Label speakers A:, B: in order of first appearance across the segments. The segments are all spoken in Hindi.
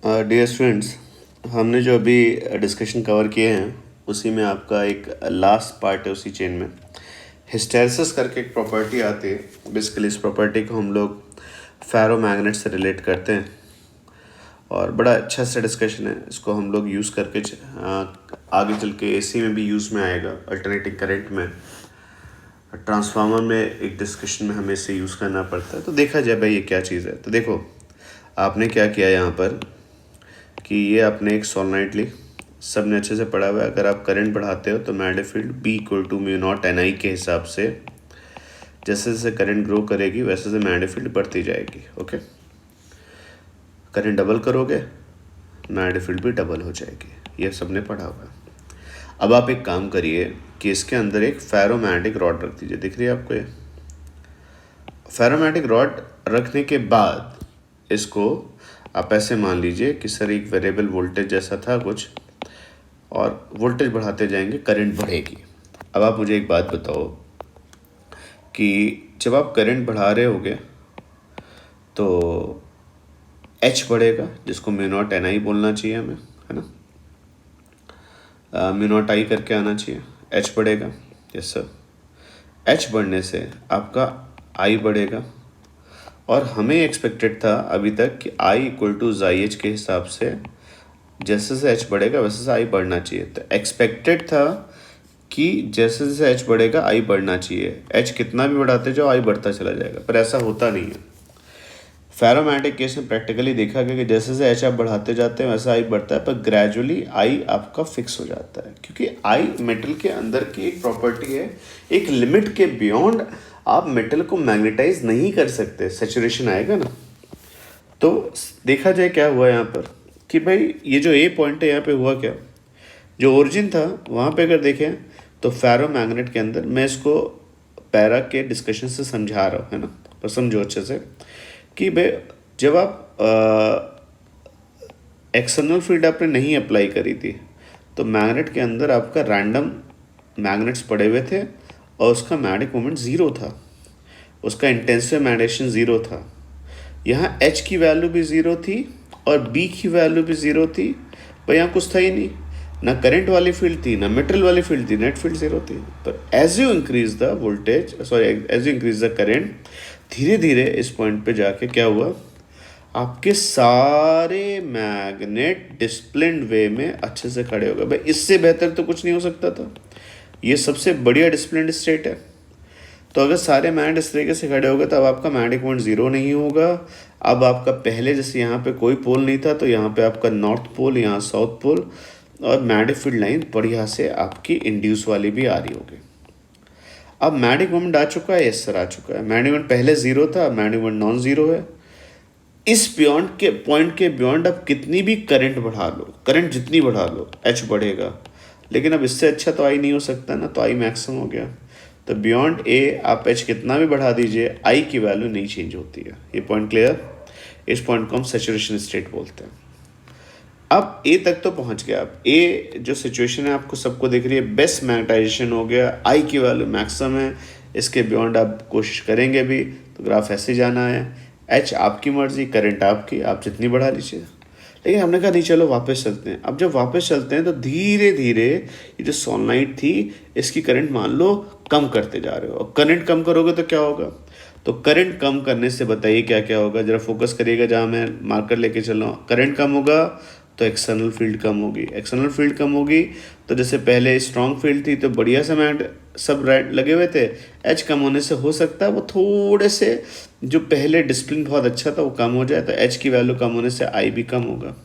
A: डियर स्टूडेंट्स, हमने जो अभी डिस्कशन कवर किए हैं उसी में आपका एक लास्ट पार्ट है उसी चेन में। हिस्टैरिसीस करके एक प्रॉपर्टी आती है। बेसिकली इस प्रॉपर्टी को हम लोग फेरोमैग्नेट से रिलेट करते हैं और बड़ा अच्छा सा डिस्कशन है। इसको हम लोग यूज़ करके आगे चल के एसी में भी यूज़ में आएगा, अल्टरनेटिंग करंट में, ट्रांसफार्मर में एक डिस्कशन में हमें इसे यूज़ करना पड़ता है। तो देखा जाए भाई ये क्या चीज़ है। तो देखो आपने क्या किया यहाँ पर कि ये आपने एक सॉलोनॉइड ली, सब ने अच्छे से पढ़ा हुआ है। अगर आप करंट बढ़ाते हो तो magnetic field B equal to mu naught NI के हिसाब से जैसे जैसे करंट ग्रो करेगी वैसे वैसे मैग्नेटिक फील्ड बढ़ती जाएगी। ओके, करंट डबल करोगे मैग्नेटिक फील्ड भी डबल हो जाएगी। ये सब ने पढ़ा हुआ है। अब आप एक काम करिए कि इसके अंदर एक फेरोमैग्नेटिक रॉड रख दीजिए। दिख रही है आपको ये फेरोमैग्नेटिक रॉड? रखने के बाद इसको आप ऐसे मान लीजिए कि सर एक वेरिएबल वोल्टेज जैसा था कुछ, और वोल्टेज बढ़ाते जाएंगे करंट बढ़ेगी। अब आप मुझे एक बात बताओ कि जब आप करंट बढ़ा रहे होगे तो H बढ़ेगा, जिसको म्यू नॉट NI बोलना चाहिए हमें, है ना। म्यू नॉट I करके आना चाहिए, H बढ़ेगा। यस सर, H बढ़ने से आपका I बढ़ेगा और हमें एक्सपेक्टेड था अभी तक कि I इक्वल टू ZH के हिसाब से जैसे जैसे H बढ़ेगा वैसे से I बढ़ना चाहिए। तो एक्सपेक्टेड था कि जैसे जैसे H बढ़ेगा I बढ़ना चाहिए, H कितना भी बढ़ाते जाओ I बढ़ता चला जाएगा, पर ऐसा होता नहीं है। फेरोमैग्नेटिक केस में प्रैक्टिकली देखा गया कि जैसे जैसे H आप बढ़ाते जाते हैं वैसा I बढ़ता है, पर ग्रेजुअली I आपका फिक्स हो जाता है, क्योंकि I मेटल के अंदर की एक प्रॉपर्टी है। एक लिमिट के बियॉन्ड आप मेटल को मैग्नेटाइज नहीं कर सकते, सैचुरेशन आएगा ना। तो देखा जाए क्या हुआ यहाँ पर कि भाई ये जो A पॉइंट है यहाँ पे हुआ क्या, जो ओरिजिन था वहाँ पे अगर देखें तो फेरोमैग्नेट के अंदर, मैं इसको पैरा के डिस्कशन से समझा रहा हूँ, है ना, पर समझो अच्छे से कि भाई जब आप एक्सटर्नल फील्ड आपने नहीं अप्लाई करी थी तो मैग्नेट के अंदर आपका रैंडम मैग्नेट्स पड़े हुए थे और उसका मैग्नेटिक मोमेंट ज़ीरो था, उसका इंटेंसिव मैग्नेटाइजेशन ज़ीरो था। यहाँ H की वैल्यू भी ज़ीरो थी और B की वैल्यू भी ज़ीरो थी, पर यहाँ कुछ था ही नहीं, ना करंट वाली फील्ड थी ना मेटल वाली फील्ड थी, नेट फील्ड ज़ीरो थी। पर as you increase the voltage, sorry as you increase the current, धीरे धीरे इस पॉइंट पे जाके क्या हुआ, आपके सारे मैग्नेट डिसिप्लिन्ड वे में अच्छे से खड़े हो गए। भाई इससे बेहतर तो कुछ नहीं हो सकता था, ये सबसे बढ़िया डिसिप्लिन्ड स्टेट है। तो अगर सारे मैग्नेट इस तरीके से खड़े हो गए तो अब आपका मैग्नेटिक मोमेंट ज़ीरो नहीं होगा। अब आपका पहले जैसे यहाँ पे कोई पोल नहीं था तो यहाँ पे आपका नॉर्थ पोल, यहाँ साउथ पोल, और मैग्नेटिक फील्ड लाइन बढ़िया से आपकी इंड्यूस वाली भी आ रही होगी। अब मैग्नेटिक मोमेंट आ चुका है, यस सर आ चुका है। मैग्नेटिक मोमेंट पहले ज़ीरो था, मैग्नेटिक मोमेंट नॉन ज़ीरो है। इस बियॉन्ड के पॉइंट के बियॉन्ड आप कितनी भी करंट बढ़ा लो, करंट जितनी बढ़ा लो H बढ़ेगा, लेकिन अब इससे अच्छा तो I नहीं हो सकता ना, तो I मैक्सिमम हो गया। तो बियॉन्ड A आप H कितना भी बढ़ा दीजिए I की वैल्यू नहीं चेंज होती है। ये पॉइंट क्लियर? इस पॉइंट को हम सैचुरेशन स्टेट बोलते हैं। अब A तक तो पहुंच गया। अब A जो सिचुएशन है आपको सबको दिख रही है, बेस्ट मैग्नेटाइजेशन हो गया, I की वैल्यू मैक्सिमम है, इसके बियॉन्ड आप कोशिश करेंगे भी तो ग्राफ ऐसे जाना है। H आपकी मर्जी, करंट आपकी, आप जितनी बढ़ा लीजिए। लेकिन हमने कहा नहीं चलो वापस चलते हैं। अब जब वापस चलते हैं तो धीरे धीरे ये जो सॉलोनॉइड थी इसकी करंट मान लो कम करते जा रहे हो, और करंट कम करोगे तो क्या होगा, तो करंट कम करने से बताइए क्या क्या होगा, जरा फोकस करिएगा जहाँ मैं मार्कर लेके चल रहा हूँ। करंट कम होगा तो एक्सटर्नल फील्ड कम होगी, एक्सटर्नल फील्ड कम होगी तो जैसे पहले स्ट्रॉन्ग फील्ड थी तो बढ़िया से मैग्नेट सब लगे हुए थे, H कम होने से हो सकता है वो थोड़े से जो पहले डिसिप्लिन बहुत अच्छा था वो कम हो जाए, तो H की वैल्यू कम होने से I भी कम होगा।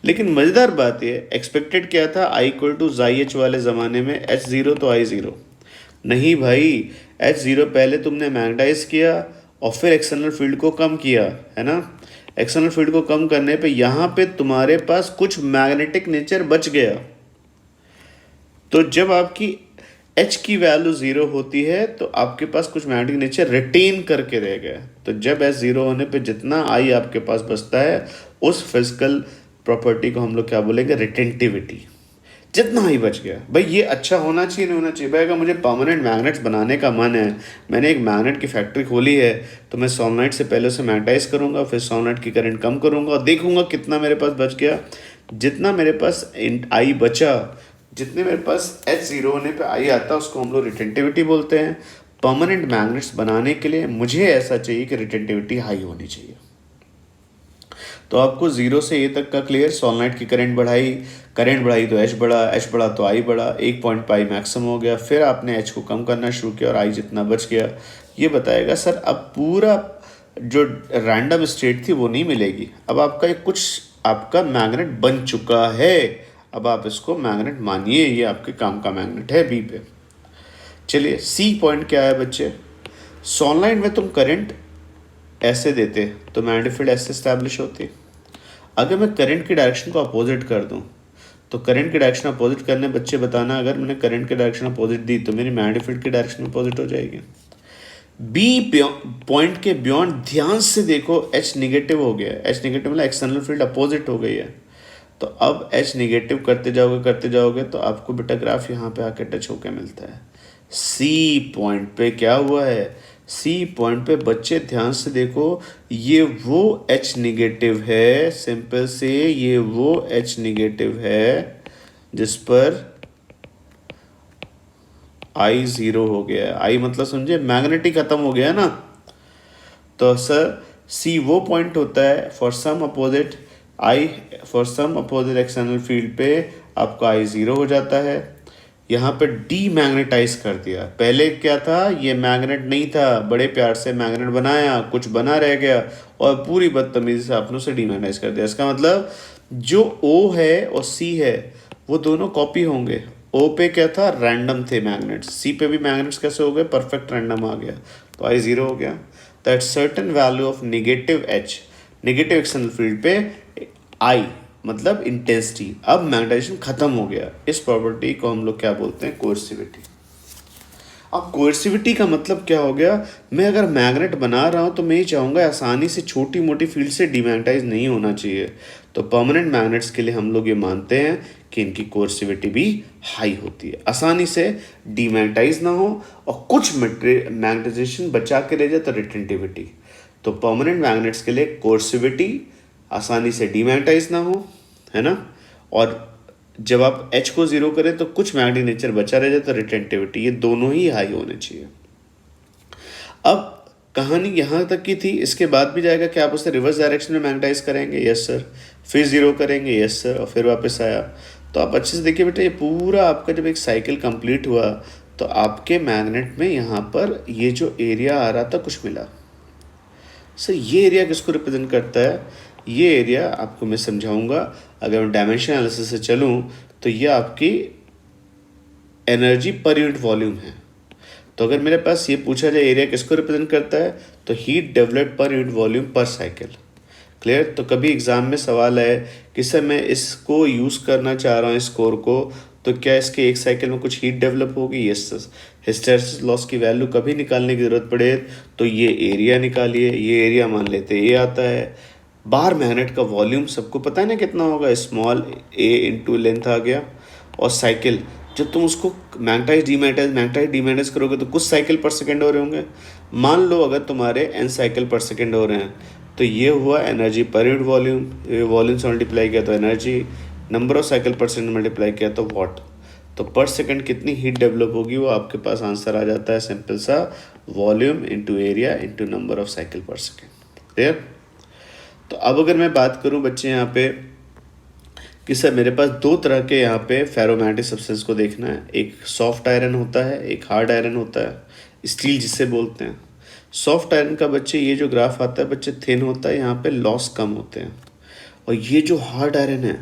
A: लेकिन मज़ेदार बात ये, एक्सपेक्टेड क्या था, I इक्वल टू ZH वाले ज़माने में H ज़ीरो तो I ज़ीरो नहीं भाई, H ज़ीरो पहले तुमने मैग्नेटाइज किया और फिर एक्सटर्नल फील्ड को कम किया, है ना। एक्सटर्नल फील्ड को कम करने पे यहाँ पे तुम्हारे पास कुछ मैग्नेटिक नेचर बच गया। तो जब आपकी H की वैल्यू ज़ीरो होती है तो आपके पास कुछ मैग्नेटिक नेचर रिटेन करके रह गया। तो जब H ज़ीरो होने पे जितना I आपके पास बचता है उस फिजिकल प्रॉपर्टी को हम लोग क्या बोलेंगे, रिटेंटिविटी। जितना ही बच गया। भाई ये अच्छा होना चाहिए नहीं होना चाहिए? भाई अगर मुझे परमानेंट मैग्नेट्स बनाने का मन है, मैंने एक मैग्नेट की फैक्ट्री खोली है, तो मैं सोलनाइट से पहले उसे मैग्नेटाइज करूँगा, फिर सोलनाइट की करंट कम करूँगा और देखूँगा कितना मेरे पास बच गया। जितना मेरे पास आई बचा, जितने मेरे पास एच जीरो होने पे आई आता है, उसको हम लोग रिटेंटिविटी बोलते हैं। परमानेंट मैग्नेट्स बनाने के लिए मुझे ऐसा चाहिए कि रिटेंटिविटी हाई होनी चाहिए। तो आपको जीरो से ए तक का क्लियर। सोलनाइट की करंट बढ़ाई तो एच बढ़ा तो आई बढ़ा, 1.5 मैक्सिमम हो गया। फिर आपने एच को कम करना शुरू किया और आई जितना बच गया। ये बताएगा सर अब पूरा जो रैंडम स्टेट थी वो नहीं मिलेगी, अब आपका एक कुछ आपका मैग्नेट बन चुका है। अब आप इसको मैग्नेट मानिए, ये आपके काम का मैग्नेट है बी पे। चलिए सी पॉइंट क्या है बच्चे? सोलनाइट में तुम करंट ऐसे देते तो मैग्नेटिक फील्ड ऐसे स्टैब्लिश होती। अगर मैं करंट की डायरेक्शन को अपोजिट कर दूं, तो करंट की डायरेक्शन अपोजिट करने बच्चे बताना, अगर मैंने करंट की डायरेक्शन अपोजिट दी तो मेरी मैग्नेटिक फील्ड की डायरेक्शन अपोजिट हो जाएगी। बी पॉइंट के बियॉन्ड ध्यान से देखो, एच निगेटिव हो गया। एच निगेटिव मतलब एक्सटर्नल फील्ड अपोजिट हो गई है। तो अब एच निगेटिव करते जाओगे तो आपको बेटा ग्राफ यहाँ पे आके टच होकर मिलता है। सी पॉइंट पे क्या हुआ है? सी पॉइंट पे बच्चे ध्यान से देखो, ये वो एच निगेटिव है, सिंपल से ये वो एच निगेटिव है जिस पर आई जीरो हो गया है। आई मतलब समझे, मैग्नेटिक खत्म हो गया ना। तो सर सी वो पॉइंट होता है for some opposite I, for some opposite external field पे आपका आई जीरो हो जाता है। यहाँ पे डी मैग्नेटाइज कर दिया। पहले क्या था, ये मैग्नेट नहीं था, बड़े प्यार से मैग्नेट बनाया, कुछ बना रह गया और पूरी बदतमीजी से आपने उसे डीमैग्नेटाइज कर दिया। इसका मतलब जो ओ है और सी है वो दोनों कॉपी होंगे। ओ पे क्या था, रैंडम थे मैग्नेट्स, सी पे भी मैग्नेट्स कैसे हो गए, परफेक्ट रैंडम आ गया, तो आई जीरो हो गया। That certain value of negative H, negative external field पे आई मतलब इंटेंसिटी, अब मैग्नेटाइजेशन खत्म हो गया। इस प्रॉपर्टी को हम लोग क्या बोलते हैं, कोर्सिविटी। अब कोर्सिविटी का मतलब क्या हो गया, मैं अगर मैग्नेट बना रहा हूं तो मैं ये चाहूंगा आसानी से छोटी मोटी फील्ड से डिमैग्नेटाइज नहीं होना चाहिए। तो परमानेंट मैग्नेट्स के लिए हम लोग ये मानते हैं कि इनकी कोर्सिविटी भी हाई होती है, आसानी से डिमैग्नेटाइज ना हो और कुछ मैग्नेटाइजेशन बचा के रह जाए तो रिटेंटिविटी। तो परमानेंट मैग्नेट्स के लिए कोर्सिविटी, आसानी से डिमैग्नेटाइज ना हो, है ना, और जब आप H को जीरो करें तो कुछ मैग्नेटिक नेचर बचा रह जाए तो रिटेंटिविटी, ये दोनों ही हाई होने चाहिए। अब कहानी यहाँ तक की थी, इसके बाद भी जाएगा कि आप उसे रिवर्स डायरेक्शन में मैग्नेटाइज करेंगे, यस सर, फिर जीरो करेंगे, यस सर, और फिर वापस आया। तो आप अच्छे से देखिए बेटा, ये पूरा आपका जब एक साइकिल कंप्लीट हुआ तो आपके मैग्नेट में यहाँ पर ये जो एरिया आ रहा था कुछ मिला। सर ये एरिया किसको रिप्रेजेंट करता है? ये एरिया आपको मैं समझाऊंगा। अगर मैं डायमेंशन एनालिसिस से चलूँ तो ये आपकी एनर्जी पर यूनिट वॉल्यूम है। तो अगर मेरे पास ये पूछा जाए एरिया किसको रिप्रेजेंट करता है, तो heat developed per unit volume पर साइकिल। क्लियर? तो कभी एग्जाम में सवाल है कि सर मैं इसको यूज़ करना चाह रहा हूँ स्कोर को, तो क्या इसके एक साइकिल में कुछ हीट डेवलप होगी? Yes sir. हिस्टैरिसीस लॉस की वैल्यू कभी निकालने की ज़रूरत पड़े तो ये एरिया निकालिए। ये एरिया मान लेते ये आता है। बाहर मैग्नेट का वॉल्यूम सबको पता है ना कितना होगा, स्मॉल ए इंटू लेंथ आ गया। और साइकिल, जब तुम उसको मैग्नेटाइज करोगे तो कुछ साइकिल पर सेकेंड हो रहे होंगे। मान लो अगर तुम्हारे n साइकिल पर सेकेंड हो रहे हैं तो ये हुआ energy per unit volume. Volume से मल्टीप्लाई किया तो एनर्जी, नंबर ऑफ साइकिल पर सेकेंड मल्टीप्लाई किया तो वॉट। तो पर सेकेंड कितनी हीट डेवलप होगी वो आपके पास आंसर आ जाता है, सिंपल सा, volume into area into number of cycle पर सेकेंड। क्लियर? तो अब अगर मैं बात करूं बच्चे यहाँ पे कि सर मेरे पास दो तरह के यहाँ पे फेरोमैग्नेटिक सब्सटेंस को देखना है, एक सॉफ्ट आयरन होता है, एक हार्ड आयरन होता है, स्टील जिसे बोलते हैं। सॉफ्ट आयरन का बच्चे ये जो ग्राफ आता है बच्चे थिन होता है, यहाँ पे लॉस कम होते हैं। और ये जो हार्ड आयरन है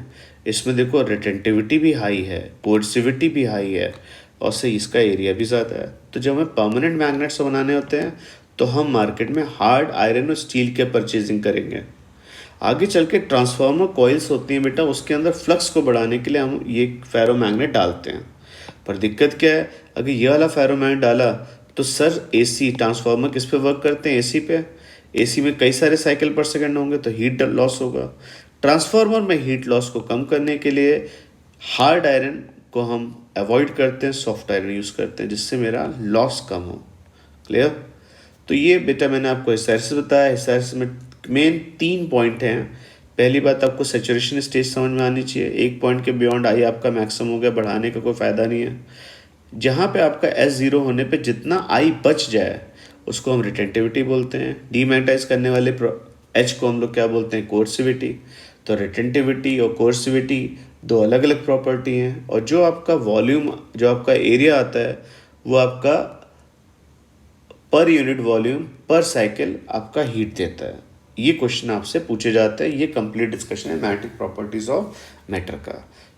A: इसमें देखो रिटेंटिविटी भी हाई है, कोर्सिविटी भी हाई है और सही इसका एरिया भी ज़्यादा है। तो जब हमें परमानेंट मैग्नेट्स बनाने होते हैं तो हम मार्केट में हार्ड आयरन और स्टील के परचेजिंग करेंगे। आगे चल के ट्रांसफार्मर कॉइल्स होती हैं बेटा, उसके अंदर फ्लक्स को बढ़ाने के लिए हम ये फेरोमैग्नेट डालते हैं। पर दिक्कत क्या है, अगर ये वाला फेरोमैग्नेट डाला तो सर एसी ट्रांसफार्मर किस पे वर्क करते हैं, एसी पे। एसी में कई सारे साइकिल पर सेकंड होंगे तो हीट लॉस होगा। ट्रांसफार्मर में हीट लॉस को कम करने के लिए हार्ड आयरन को हम अवॉइड करते हैं, सॉफ्ट आयरन यूज़ करते हैं जिससे मेरा लॉस कम हो। क्लियर? तो ये बेटा मैंने आपको हिस्टैरिसीस बताया। हिस्टैरिसीस में मेन 3 पॉइंट हैं। पहली बात, आपको सैचुरेशन स्टेज समझ में आनी चाहिए। 1 पॉइंट के बियॉन्ड आई आपका मैक्सिमम हो गया, बढ़ाने का कोई फ़ायदा नहीं है। जहाँ पे आपका S0 होने पे जितना आई बच जाए उसको हम रिटेंटिविटी बोलते हैं। डीमैग्नेटाइज करने वाले एच को हम लोग क्या बोलते हैं? कोर्सिविटी। तो रिटेंटिविटी और कोर्सिविटी 2 अलग अलग प्रॉपर्टी हैं। और जो आपका वॉल्यूम, जो आपका एरिया आता है, वो आपका पर यूनिट वॉल्यूम पर साइकिल आपका हीट देता है। ये क्वेश्चन आपसे पूछे जाते हैं। ये कंप्लीट डिस्कशन है मैग्नेटिक प्रॉपर्टीज ऑफ मैटर का।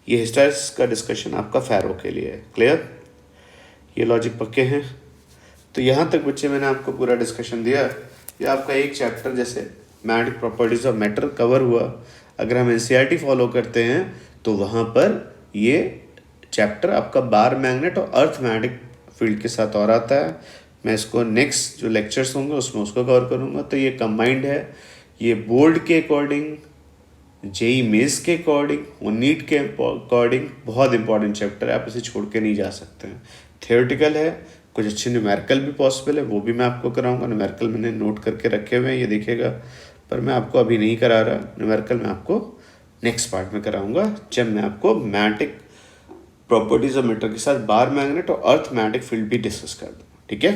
A: ये हिस्टैरिसीस का डिस्कशन आपका फेरो के लिए है। क्लियर? ये लॉजिक पक्के हैं? तो यहाँ तक बच्चे मैंने आपको पूरा डिस्कशन दिया। ये आपका एक चैप्टर जैसे magnetic properties of matter cover हुआ। अगर हम एनसीईआरटी फॉलो करते हैं तो वहाँ पर ये चैप्टर आपका बार मैग्नेट और अर्थ मैग्नेटिक फील्ड के साथ और आता है। मैं इसको नेक्स्ट जो लेक्चर्स होंगे उसमें उसको कवर करूँगा। तो ये कंबाइंड है। ये बोर्ड के अकॉर्डिंग, जेई मेंस के अकॉर्डिंग और नीट के अकॉर्डिंग बहुत इंपॉर्टेंट चैप्टर है। आप इसे छोड़ के नहीं जा सकते हैं। थियोरेटिकल है, कुछ अच्छे न्यूमेरिकल भी पॉसिबल है, वो भी मैं आपको कराऊंगा। न्यूमेरिकल मैंने नोट करके रखे हुए हैं, ये देखिएगा, पर मैं आपको अभी नहीं करा रहा। न्यूमेरिकल मैं आपको नेक्स्ट पार्ट में कराऊंगा, जब मैं आपको मैग्नेटिक प्रॉपर्टीज ऑफ मैटर के साथ बार मैग्नेट और अर्थ मैग्नेटिक फील्ड भी डिस्कस कर दूँ। ठीक है?